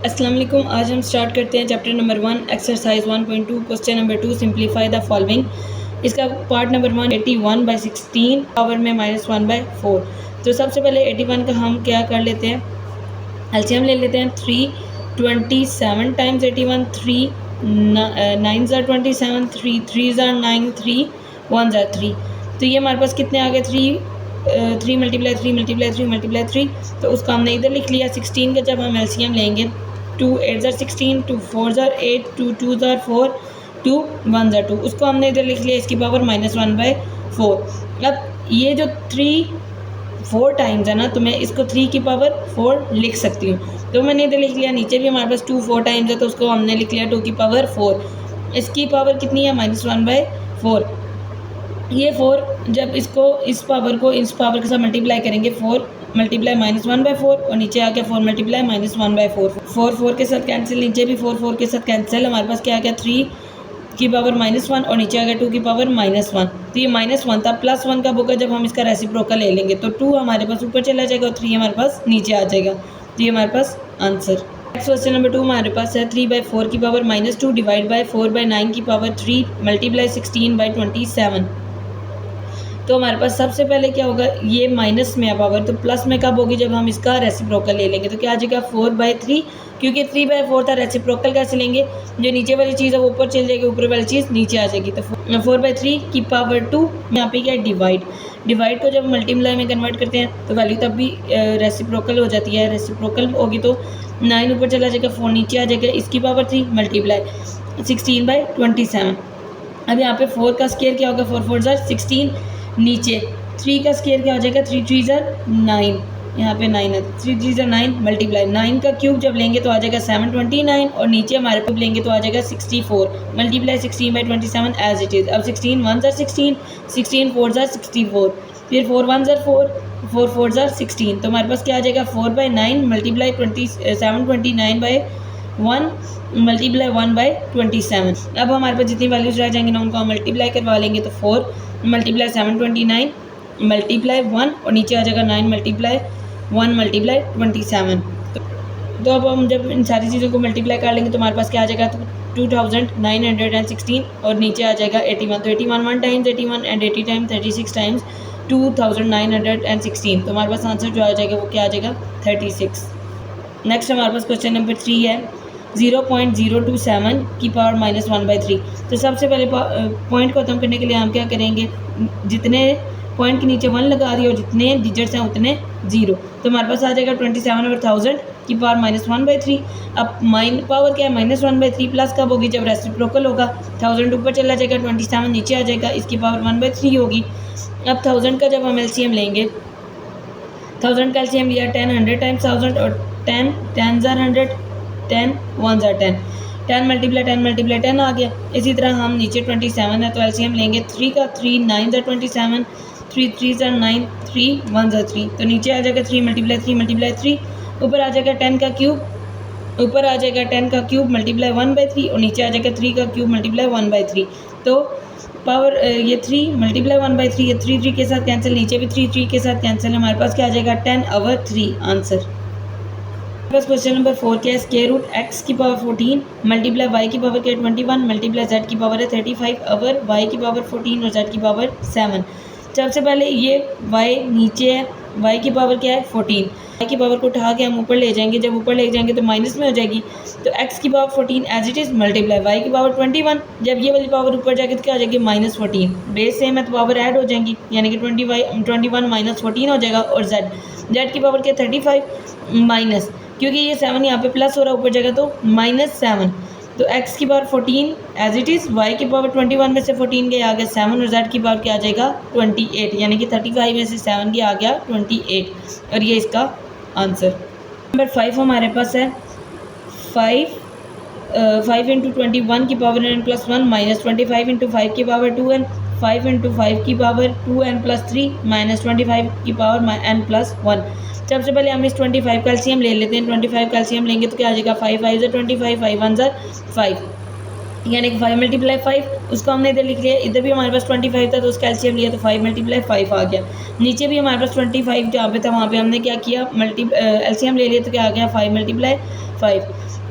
अस्सलाम वालेकुम। आज हम स्टार्ट करते हैं chapter number 1 exercise 1.2 question number 2 simplify the following. इसका पार्ट नंबर 1 81/16 पावर में -1/4। तो सबसे पहले 81 का हम क्या कर लेते हैं, एलसीएम ले लेते हैं। 327 टाइम्स 81, 3 9 ज़ा 27, 3 3 ज़ा 9, 3 1 ज़ा 3। तो ये हमारे पास कितने आ गए, 3 मल्टीप्लाई 3 मल्टीप्लाई 3 मल्टीप्लाई 3। तो उसको हमने इधर लिख लिया। 16 का जब हम एलसीएम लेंगे, 2 8 ज़ा 16, 2 4 ज़ा 8, 2 2 ज़ा 4, 2 1 ज़ा 2। उसको हमने इधर लिख लिया, इसकी पावर -1/4। अब ये जो 3 4 टाइम्स है ना, तो मैं इसको 3 की पावर 4 लिख सकती हूँ। तो मैंने इधर लिख लिया। नीचे भी हमारे पास 2 4 टाइम्स है, तो उसको हमने लिख लिया 2 की पावर 4। इसकी पावर कितनी है, -1/4। ये 4 जब इसको इस पावर के साथ मल्टीप्लाई करेंगे, 4 मल्टीप्लाई -1/4 और नीचे आ गया 4 मल्टीप्लाई -1/4। 4 4 के साथ कैंसिल, नीचे भी 4 4 के साथ कैंसिल। हमारे पास क्या आ गया, 3 की पावर -1 और नीचे आ गया 2 की पावर -1। तो ये -1 था, +1 कब होगा, जब हम इसका रेसिप्रोकल ले लेंगे। तो 2 हमारे पास ऊपर चला जाएगा और 3 हमारे पास नीचे आ जाएगा। तो ये हमारे पास आंसर। नेक्स्ट क्वेश्चन नंबर 2 हमारे पास है 3/4 की पावर -2 डिवाइड बाई 4/9 की पावर 3 मल्टीप्लाई 16/27। तो हमारे पास सबसे पहले क्या होगा, ये माइनस में है पावर, तो प्लस में कब होगी, जब हम इसका रेसिप्रोकल ले लेंगे। तो क्या आ जाएगा 4/3, क्योंकि 3/4 था, रेसिप्रोकल कैसे लेंगे, जो नीचे वाली चीज़ है वो ऊपर चल जाएगी, ऊपर वाली चीज़ नीचे आ जाएगी। तो 4/3 की पावर 2, यहाँ पे क्या है, डिवाइड को जब मल्टीप्लाई में कन्वर्ट करते हैं तो वैल्यू तब भी रेसिप्रोकल हो जाती है। रेसिप्रोकल होगी तो 9 ऊपर चला जाएगा, 4 नीचे आ जाएगा, इसकी पावर 3 मल्टीप्लाई 16/27। अब यहाँ पे 4 का स्केयर क्या होगा, 4 4 ज़ा 16, नीचे 3 का स्केयर क्या हो जाएगा, 3 3 ज़ा 9, यहाँ पे 9 है, 3 3 ज़ा 9 मल्टीप्लाई 9 का क्यूब जब लेंगे तो आ जाएगा 729 और नीचे हमारे क्यूब लेंगे तो आ जाएगा 64 मल्टीप्लाई 16/27 एज इट इज़। अब 16 1 ज़ा 16, 16 4 ज़ा 64, फिर 4 1 ज़ा 4, 4 4 ज़ा 16। तो हमारे पास क्या आ जाएगा, 4/9 मल्टीप्लाई 729/1 मल्टीप्लाई 1/27। अब हमारे पास जितनी वैल्यूज रह जाएंगी ना, उनको हम मल्टीप्लाई करवा लेंगे। तो 4 मल्टीप्लाई 729 मल्टीप्लाई 1 और नीचे आ जाएगा 9 मल्टीप्लाई 1 मल्टीप्लाई 27। तो अब हम जब इन सारी चीज़ों को मल्टीप्लाई कर लेंगे तो हमारे पास क्या आ जाएगा, 2916 और नीचे आ जाएगा 81। तो 81 1 टाइम्स 81 एंड 80 टाइम्स 36 टाइम्स 2916। तो हमारे पास आंसर जो आ जाएगा वो क्या आ जाएगा, 36। नेक्स्ट हमारे पास क्वेश्चन नंबर 3 है 0.027 की पावर -1/3। तो सबसे पहले पॉइंट को खत्म करने के लिए हम क्या करेंगे, जितने पॉइंट के नीचे 1 लगा दिए और जितने डिजिट्स हैं उतने 0। तो हमारे पास आ जाएगा 27/1000 की पावर -1/3। अब पावर क्या है, -1/3 प्लस कब होगी, जब रेसिप्रोकल होगा। 1000 ऊपर चला जाएगा, 27 नीचे आ जाएगा, इसकी पावर 1/3 होगी। अब 1000 का जब हम एलसीएम लेंगे, 1000 का एलसीएम लिया, 10 100 टाइम्स 1000 और 10 10 ज़ा 100, 10 1 ज़ा 10, 10 मल्टीप्लाई 10 मल्टीप्लाई 10 आ गया। इसी तरह हम नीचे 27 है तो एलसीएम लेंगे, 3 का 3 9 ज़ा 27, 3 3 ज़ा 9, 3 1 ज़ा 3। तो नीचे आ जाएगा 3 मल्टीप्लाई 3 मल्टीप्लाई 3, ऊपर आ जाएगा 10 का क्यूब, ऊपर आ जाएगा 10 का क्यूब मल्टीप्लाई 1/3 और नीचे आ जाएगा 3 का क्यूब मल्टीप्लाई 1/3। तो पावर ये 3 मल्टीप्लाई 1/3, ये 3 3 के साथ कैंसिल, नीचे भी 3 3 के साथ कैंसिल। हमारे पास क्या आ जाएगा, 10/3 आंसर। बस क्वेश्चन नंबर 4 क्या है, स्क्वायर रूट x की पावर 14 मल्टीप्लाई y की पावर क्या है 21 मल्टीप्लाई z की पावर है 35 ओवर y की पावर 14 और z की पावर 7। सबसे पहले ये y नीचे है, y की पावर क्या है 14, y की पावर को उठा के हम ऊपर ले जाएंगे, जब ऊपर ले जाएंगे तो माइनस में हो जाएगी। तो x की power 14 as it is multiply y की पावर 21, जब ये वाली पावर ऊपर जाएगी तो क्या आ जाएगी -14, बेस सेम है तो पावर ऐड हो जाएंगी, यानी कि 21 -14 हो जाएगा। और z की पावर क्या 35 माइनस, क्योंकि ये 7 यहाँ पे प्लस हो रहा है, ऊपर जाएगा तो -7। तो x की power 14 as it is, y की पावर 21 में से 14 गया आ गया 7 और z की पावर क्या आ जाएगा 28, यानी कि 35 में से 7 गया आ गया 28 और ये इसका आंसर। नंबर 5 हमारे पास है 5 × 21 की पावर n + 1 -25 × 5 की पावर 2n, 5 × 5 की पावर 2n + 3 -25 की पावर n + 1। सबसे पहले हम इस 25 कैल्शियम ले लेते हैं। 25 कैल्शियम लेंगे तो क्या आ जाएगा, 5 5 ज़ा 25, 5 1 ज़ा 5, यानी कि 5 मल्टीप्लाई 5, उसको हमने इधर लिख लिया। इधर भी हमारे पास 25 था तो उसका एलसीएम लिया तो 5 मल्टीप्लाई 5 आ गया। नीचे भी हमारे पास 25 जहाँ पे था वहाँ पे हमने क्या किया, एलसीएम ले लिया तो क्या आ गया 5 मल्टीप्लाई 5।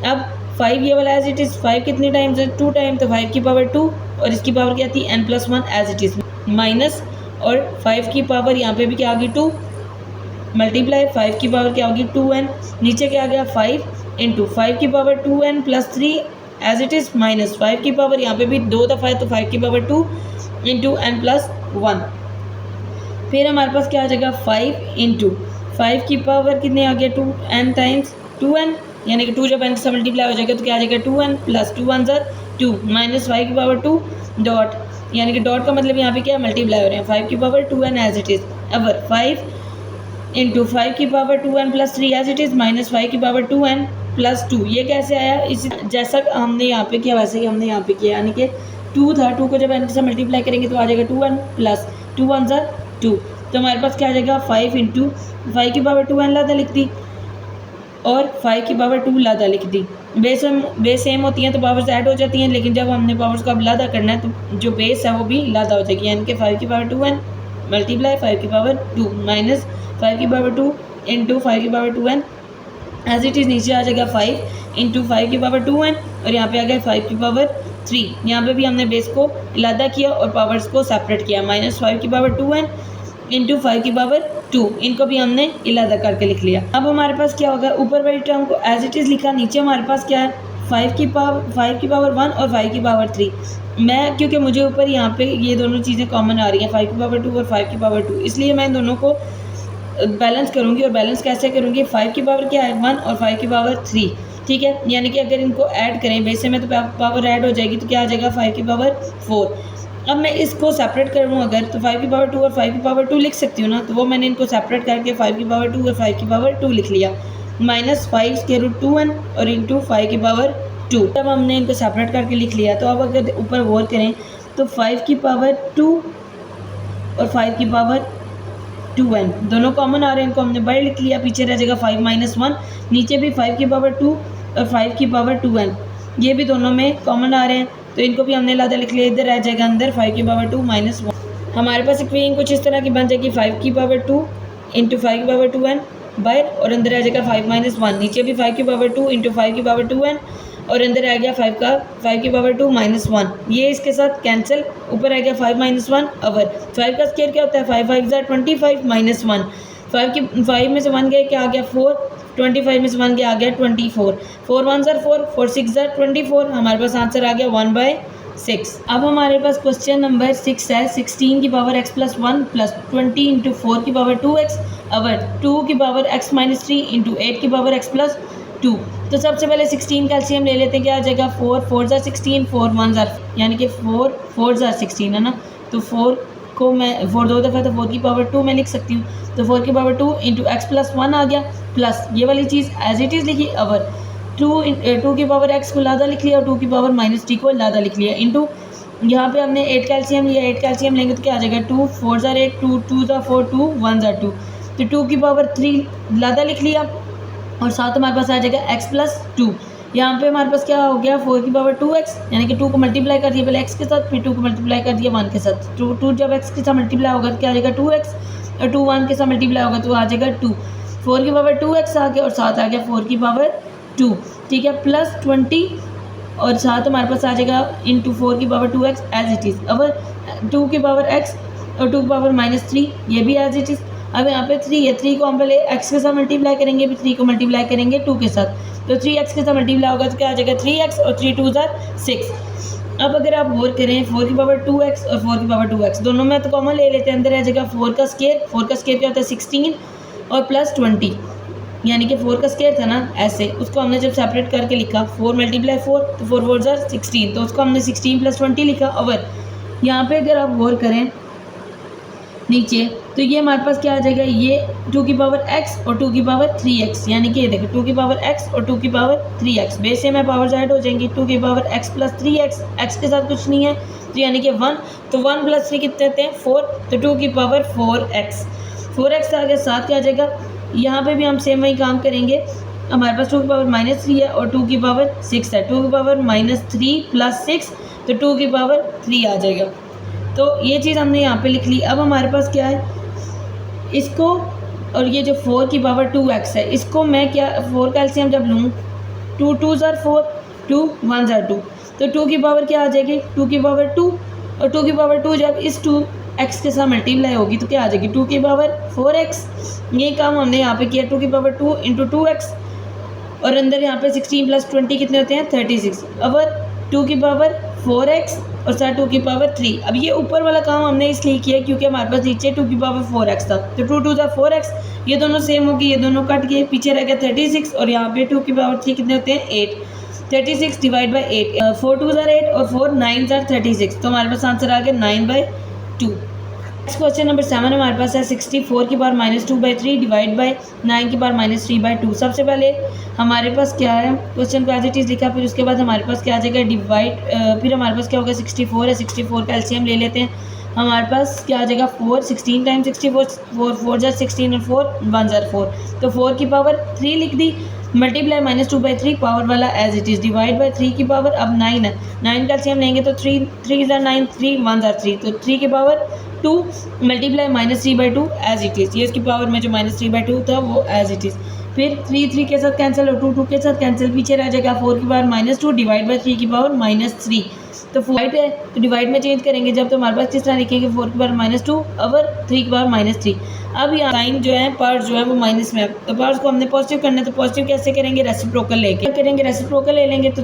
अब 5 ये वाला एज इट इज़, 5 कितने टाइम्स है, 2 टाइम, तो 5 की पावर 2 और इसकी पावर क्या थी n+1 as it is minus, और 5 की पावर यहाँ पे भी क्या आ गई 2 मल्टीप्लाई 5 की पावर क्या होगी 2n, नीचे क्या आ गया 5 इंटू 5 की power 2n plus 3 as it is minus 5 की पावर यहाँ पे भी 2 दफ़ा है तो 5 की पावर 2 इंटू n+1। फिर हमारे पास क्या आ जाएगा 5 इंटू 5 की पावर कितने आ गया 2n टाइम्स 2n, यानी कि 2 जब n से मल्टीप्लाई हो जाएगा तो क्या आ जाएगा 2n प्लस 2 1 2 माइनस 5 की पावर 2 डॉट, यानी कि डॉट का मतलब यहाँ पे क्या मल्टीप्लाई हो रहे हैं 5 की power 2n as it is. अब 5 इंटू 5 की power 2n plus 3 as it is minus 5 की पावर 2n प्लस 2, ये कैसे आया, इस जैसा हमने यहाँ पे किया वैसे ही हमने यहाँ पे किया, यानी कि 2 था, 2 को जब n से मल्टीप्लाई करेंगे तो आ जाएगा 2n प्लस 2 1 2, तो हमारे पास क्या आ जाएगा 5 इंटू 5 की पावर 2n लादा लिख दी और 5 की पावर 2 लादा लिख दी। बेस सेम होती हैं तो पावर्स ऐड हो जाती हैं, लेकिन जब हमने पावर्स को अब लादा करना है तो जो बेस है वो भी लादा हो जाएगी, यानी कि 5 की पावर 2n मल्टीप्लाई 5 की पावर 2 माइनस 5 की पावर 2 इंटू 5 की power 2n as it is, नीचे आ जाएगा 5 इंटू 5 की पावर 2n और यहाँ पे आ गया 5 की पावर 3। यहाँ पे भी हमने बेस को लादा किया और पावर्स को सेपरेट किया, माइनस 5 की पावर 2n इंटू 5 की पावर 2, इनको भी हमने इलादा करके लिख लिया। अब हमारे पास क्या होगा, ऊपर वाली टर्म को एज इट इज़ लिखा, नीचे हमारे पास क्या है 5 की पावर 1 और 5 की पावर 3। मैं क्योंकि मुझे ऊपर यहाँ पे ये दोनों चीज़ें कॉमन आ रही हैं 5 की पावर 2 और 5 की पावर 2, इसलिए मैं इन दोनों को बैलेंस करूँगी। और बैलेंस कैसे करूँगी, 5 की पावर क्या है 1 और 5 की पावर 3, ठीक है, यानी कि अगर इनको ऐड करें वैसे में तो पावर ऐड हो जाएगी तो क्या आ जाएगा 5 की पावर 4। अब मैं इसको सेपरेट करूँ अगर तो 5 की पावर 2 और 5 की पावर 2 लिख सकती हूँ ना, तो वो मैंने इनको सेपरेट करके 5 की पावर 2 और 5 की पावर 2 लिख लिया, माइनस 5 के रूट 2n और इंटू 5 की पावर 2। तब हमने इनको सेपरेट करके लिख लिया। तो अब अगर ऊपर गौर करें तो 5 की पावर 2 और 5 की पावर 2n दोनों कॉमन आ रहे हैं, इनको हमने बाहर लिख लिया, पीछे रह जाएगा 5 माइनस 1, नीचे भी 5 की पावर 2 और 5 की पावर 2n, ये भी दोनों में कॉमन आ रहे हैं तो इनको भी हमने लादा लिख लिया, इधर रह जाएगा अंदर 5 की पावर 2 माइनस 1। हमारे पास इक्वेशन कुछ इस तरह की बन जाएगी 5 की पावर 2 इंटू 5 की पावर 2n बाहर और अंदर रह जाएगा 5 माइनस 1, नीचे भी 5 की पावर 2 इंटू 5 की पावर 2n और अंदर आ गया 5 की पावर 2 माइनस 1, ये इसके साथ कैंसिल, ऊपर आ गया 5 माइनस 1 ओवर 5 का स्क्वायर क्या होता है 5 5 25 माइनस 1, 5 में से 1 गया क्या आ गया 4, 25 में से 1 गया आ गया 24, 4 1 4 4 6 24, हमारे पास आंसर आ गया 1/6। अब हमारे पास क्वेश्चन नंबर 6 है, 16 की power x plus 1 plus 20 into 4 की पावर 2x ओवर 2 की पावर x माइनस 3 इंटू 8 की पावर x प्लस 2। तो सबसे पहले 16 का एलसीएम ले लेते हैं, क्या आ जाएगा 4 4 16 4 1 यानी कि 4 4 16 है ना, तो 4 को मैं 4 दो दफ़ा तो 4 की पावर 2 मैं लिख सकती हूँ, तो 4 की पावर 2 इंटू एक्स प्लस 1 आ गया, प्लस ये वाली चीज़ एज इट इज़ लिखी ओवर 2 की पावर x को लादा लिख लिया और 2 की पावर माइनस 3 को लादा लिख लिया इंटू यहाँ पे हमने 8 का एलसीएम लिया, 8 का एलसीएम लेंगे तो क्या आ जाएगा 2 4 8 2 2 4 2 1 2, तो 2 की पावर 3 लादा लिख लिया और साथ हमारे पास आ जाएगा x प्लस 2। यहाँ पे हमारे पास क्या हो गया 4 की पावर 2x, यानी कि 2 को मल्टीप्लाई कर दिया पहले x के साथ, फिर 2 को मल्टीप्लाई कर दिया 1 के साथ, 2 जब x के साथ मल्टीप्लाई होगा तो क्या आ जाएगा 2x और 2 1 के साथ मल्टीप्लाई होगा तो आ जाएगा 2, 4 की पावर 2x आ गया और साथ आ गया 4 की पावर 2, ठीक है, प्लस 20 और साथ हमारे पास आ जाएगा इंटू 4 की power 2x as it is, अब 2 की पावर x और 2 की पावर माइनस 3 ये भी एज इट इज़। अब यहाँ पे 3 है, 3 को हम पहले x के साथ मल्टीप्लाई करेंगे, फिर 3 को मल्टीप्लाई करेंगे 2 के साथ, तो 3x के साथ मल्टीप्लाई होगा तो क्या आ जाएगा 3x और 3 2 6। अब अगर आप गौर करें 4 की पावर 2x और 4 की पावर 2x दोनों में तो कॉमन ले लेते हैं, अंदर आ जाएगा 4 का स्क्वायर, 4 का स्क्वायर क्या होता है 16 और प्लस 20, यानी कि 4 का स्क्वायर था ना ऐसे, उसको हमने जब सेपरेट करके लिखा 4 मल्टीप्लाई 4 तो 4 4 16, तो उसको हमने 16 प्लस 20 लिखा। और यहाँ पे अगर आप गौर करें नीचे तो ये हमारे पास क्या आ जाएगा, ये 2 की पावर x और 2 की पावर 3x, यानी कि ये देखो 2 की पावर x और 2 की पावर 3x, बेस में पावर ऐड हो जाएंगी, 2 की power x plus 3x, x के साथ कुछ नहीं है तो यानी कि 1, तो 1 प्लस 3 कितने होते हैं 4, तो 2 की पावर 4x आ गया, साथ क्या आ जाएगा, यहाँ पे भी हम सेम वही काम करेंगे, हमारे पास 2 की पावर -3 है और 2 की पावर 6 है। 2 की पावर -3 + 6 तो 2 की पावर 3 आ जाएगा। तो ये चीज़ हमने यहाँ पे लिख ली। अब हमारे पास क्या है, इसको और ये जो 4 की पावर 2x है, इसको मैं क्या 4 का एलसीएम जब लूँ, 2 2s are 4, 2 1s are 2, तो 2 की पावर क्या आ जाएगी, 2 की पावर 2, और 2 की पावर 2 जब इस 2x के साथ मल्टीप्लाई होगी तो क्या आ जाएगी, 2 की पावर 4x। ये काम हमने यहाँ पे किया, 2 की पावर 2 × 2x, और अंदर यहाँ पे 16 + 20 कितने होते हैं, 36। अब 2 की पावर 4x और साथ 2 की पावर 3। अब ये ऊपर वाला काम हमने इसलिए किया क्योंकि हमारे पास नीचे 2 की पावर 4x था, तो 2 2s are 4x, ये दोनों सेम होगी, ये दोनों कट गए, पीछे रह गया 36, और यहाँ पे 2 की पावर 3 कितने होते हैं, 8। 36 / 8, 4 2s are 8 और 4 9s are 36, तो हमारे पास आंसर आ गया 9/2। नेक्स्ट क्वेश्चन नंबर 7 हमारे पास है 64 की पावर -2/3 डिवाइड बाय 9 की पावर -3/2। सबसे पहले हमारे पास क्या है, क्वेश्चन को एज इट इज़ लिखा, फिर उसके बाद हमारे पास क्या आ जाएगा डिवाइड, फिर हमारे पास क्या होगा 64 है, 64 का एलसीएम ले लेते हैं। हमारे पास क्या आ जाएगा 4, 16 टाइम्स 64, 4 4 = 16 और 4 1 = 4, तो 4 की पावर 3 लिख दी, मल्टीप्लाई -2/3 पावर वाला as it is, divide by 3 की पावर, अब 9 है, 9 का एलसीएम लेंगे तो 3 3 = 9, 3 1 = 3, तो 3 की power 2 multiply -3/2 as it is, ये इसकी पावर में जो -3/2 था वो एज इट इज़, फिर 3 3 के साथ कैंसिल और 2 2 के साथ कैंसिल, पीछे रह जाएगा 4 की पावर -2 डिवाइड बाय 3 की पावर -3, तो 4 है तो डिवाइड में चेंज करेंगे जब, तो हमारे पास किस तरह लिखेंगे 4 की पावर -2 और 3 की पावर -3। अब यहाँ साइन जो है पार्ट जो है वो माइनस में है, तो पार्ट्स को हमने पॉजिटिव करना है, तो पॉजिटिव कैसे करेंगे, रेसिप्रोकल लेके करेंगे, रेसिप्रोकल ले लेंगे, तो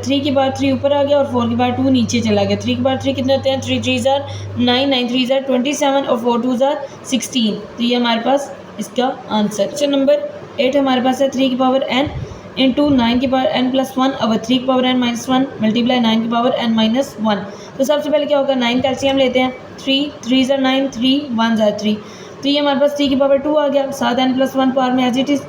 3 की पावर 3 ऊपर आ गया और 4 की पावर 2 नीचे चला गया। 3 की पावर 3 कितने होते हैं, 3 3s are 9, 9 3s are 27 और 4 2s are 16, तो ये हमारे पास इसका आंसर। क्वेश्चन नंबर 8 हमारे पास है 3 की पावर n इंटू 9 की पावर n + 1 और 3 की पावर n - 1 मल्टीप्लाई 9 की पावर n - 1। तो सबसे पहले क्या होगा, 9 का एलसीएम लेते हैं, 3 3s are 9, 3 1s are 3, तो ये हमारे पास 3 की पावर 2 आ गया, साथ n + 1 पावर में एज इट इज़,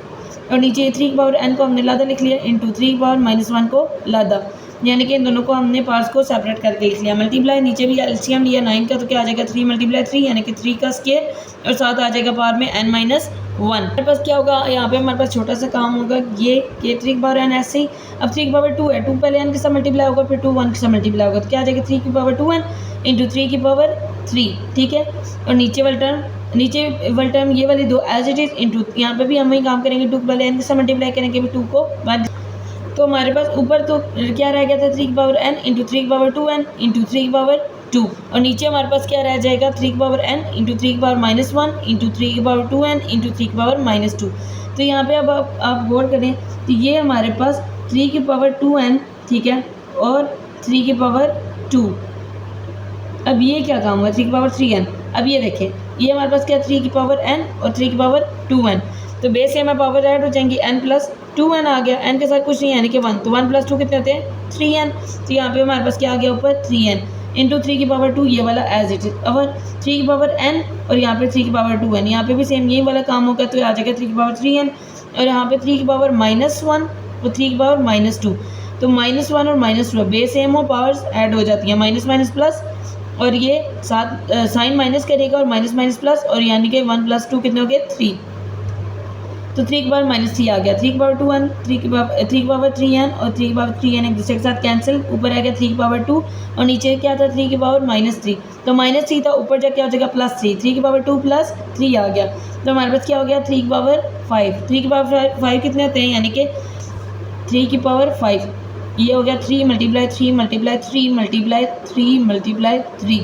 और नीचे 3 की पावर n को हमने लादा लिख लिया इंटू 3 की पावर -1 को लादा, यानी कि इन दोनों को हमने पार्ट्स को सेपरेट करके लिख लिया। मल्टीप्लाई नीचे भी एलसीएम लिया 9 का, तो क्या आ जाएगा 3 × 3 यानी कि 3 का स्क्वायर, और साथ आ जाएगा पावर में n - 1। हमारे पास क्या होगा, यहाँ पे हमारे पास छोटा सा काम होगा, ये 3 की पावर n ऐसे ही, अब 3 की पावर 2 है, 2 पहले n के साथ मल्टीप्लाई होगा, फिर 2 1 के साथ मल्टीप्लाई होगा, तो क्या आ जाएगा 3 की पावर 2n इंटू 3 की पावर 3, ठीक है, और नीचे वाला टर्म ये वाली 2 एज इट इज़ इंटू, यहाँ पे भी हम वही काम करेंगे, 2 पहले n के साथ मल्टीप्लाई करेंगे, फिर 2 को 1, तो हमारे पास ऊपर तो क्या रह गया था 3 की पावर n इंटू 3 की पावर 2n इंटू 3 की पावर 2, और नीचे हमारे पास क्या रह जाएगा 3 की पावर n इंटू 3 की पावर -1 इंटू 3 की पावर 2n इंटू 3 की पावर -2। तो यहाँ पे अब आप गौर करें तो ये हमारे पास 3 की पावर 2n, ठीक है, और 3 की पावर 2, अब ये क्या काम हुआ 3 की पावर 3n, अब ये देखें ये हमारे पास क्या 3 की पावर n और 3 की पावर 2n, तो बेस से हमें पावर ऐड हो जाएंगी, n + 2n आ गया, n के साथ कुछ नहीं है यानी कि 1, तो 1 + 2 कितने होते हैं 3n, तो यहाँ पे हमारे पास क्या आ गया ऊपर 3n इंटू 3 की पावर 2, ये वाला एज इट इज, और 3 की पावर n और यहाँ पे 3 की पावर 2n, यहाँ पे भी सेम यही वाला काम होगा, तो आ जाएगा 3 की पावर 3n और यहाँ पे 3 की पावर -1 और 3 की पावर -2, तो -1 और -2 बेस सेम हो, पावर्स ऐड हो जाती हैं, माइनस माइनस प्लस, और ये साथ साइन माइनस करेगा और माइनस माइनस प्लस, और यानी कि 1 + 2 कितने हो गए 3, तो 3 की पावर -3 आ गया, 3 की पावर 2n, 3 की पावर 3n और 3 की पावर 3n एक दूसरे के साथ कैंसिल, ऊपर आ गया 3 की पावर 2 और नीचे क्या था 3 की पावर -3, तो -3 था, ऊपर जाके क्या हो जाएगा +3, 3 की पावर 2 + 3 आ गया, तो हमारे पास क्या हो गया 3 की पावर 5, 3 की पावर 5 कितने होते हैं यानी कि 3 की पावर 5, ये हो गया 3 × 3 × 3 × 3 × 3,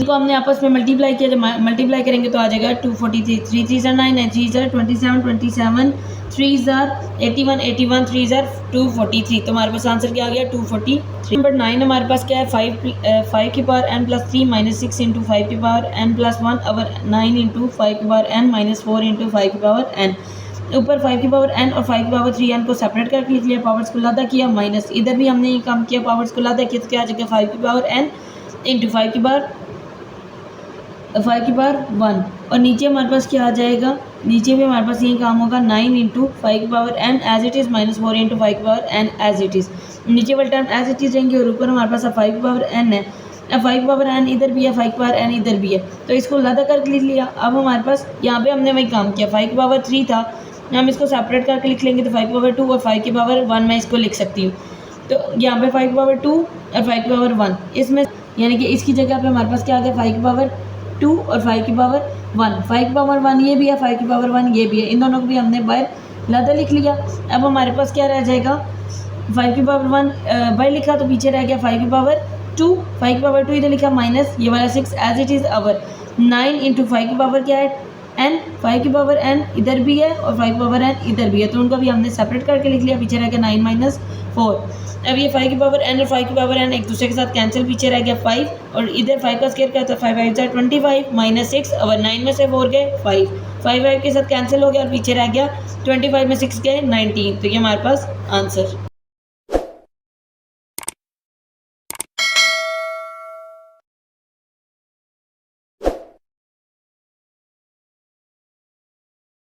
इसको हमने आपस में मल्टीप्लाई किया, जब मल्टीप्लाई करेंगे तो आ जाएगा 243, 3 3s are 9, 9 3s are 27, 27 3s are 81, 81 3s are 243, तो हमारे पास आंसर क्या आ गया 243। नंबर 9 हमारे पास क्या है 5 की पावर n + 3 -6 इंटू 5 की पावर n + 1 और 9 इंटू 5 की पावर n -4 इंटू 5 की पावर n, ऊपर 5 की पावर n और 5 की पावर 3n को सेपरेट करके लिख लिया, पावर्स को लादा किया, माइनस इधर भी हमने ये काम किया, पावर्स को लादा किया, तो क्या आ जाएगा 5 की पावर n इंटू 5 की पावर 1, और नीचे हमारे पास क्या आ जाएगा, नीचे भी हमारे पास यही काम होगा 9 इंटू 5 की power n as it is -4 into 5 की power n as it is, नीचे वाले टर्म एज इट इज़ रहेंगे, और ऊपर हमारे पास 5 की पावर n है, अब 5 की पावर n इधर भी है, 5 की पावर n इधर भी है, तो इसको लदा करके लिख लिया। अब हमारे पास यहाँ पे हमने वही काम किया, 5 की पावर 3 था, हम इसको सेपरेट करके लिख लेंगे तो 5 की पावर 2 और 5 की पावर 1 मैं इसको लिख सकती हूँ। तो यहाँ पे 5 की पावर 2 और 5 की पावर 1, इसमें यानी कि इसकी जगह पे हमारे पास क्या आ गया 5 की पावर 2 और 5 की पावर 1। 5 की पावर 1 ये भी है, 5 की पावर 1 ये भी है, इन दोनों को भी हमने बाहर लादा लिख लिया। अब हमारे पास क्या रह जाएगा 5 की पावर 1 बाहर लिखा तो पीछे रह गया 5 की पावर 2, 5 की पावर 2 इधर लिखा माइनस ये वाला 6 as it is our 9 into 5 की पावर क्या है n, 5 की पावर n इधर भी है और 5 की पावर n इधर भी है, तो उनको भी हमने सेपरेट करके लिख लिया। पीछे रह गया 9 माइनस 4। अब ये 5 की पावर n और 5 की पावर n एक दूसरे के साथ कैंसिल, पीछे रह गया 5 और इधर 5 का स्क्वायर क्या होता है 5 5 25 माइनस 6 और 9 में से 4 गए 5 5 के साथ कैंसिल हो गया और पीछे रह गया 25 में 6 गए 19। तो ये हमारे पास आंसर।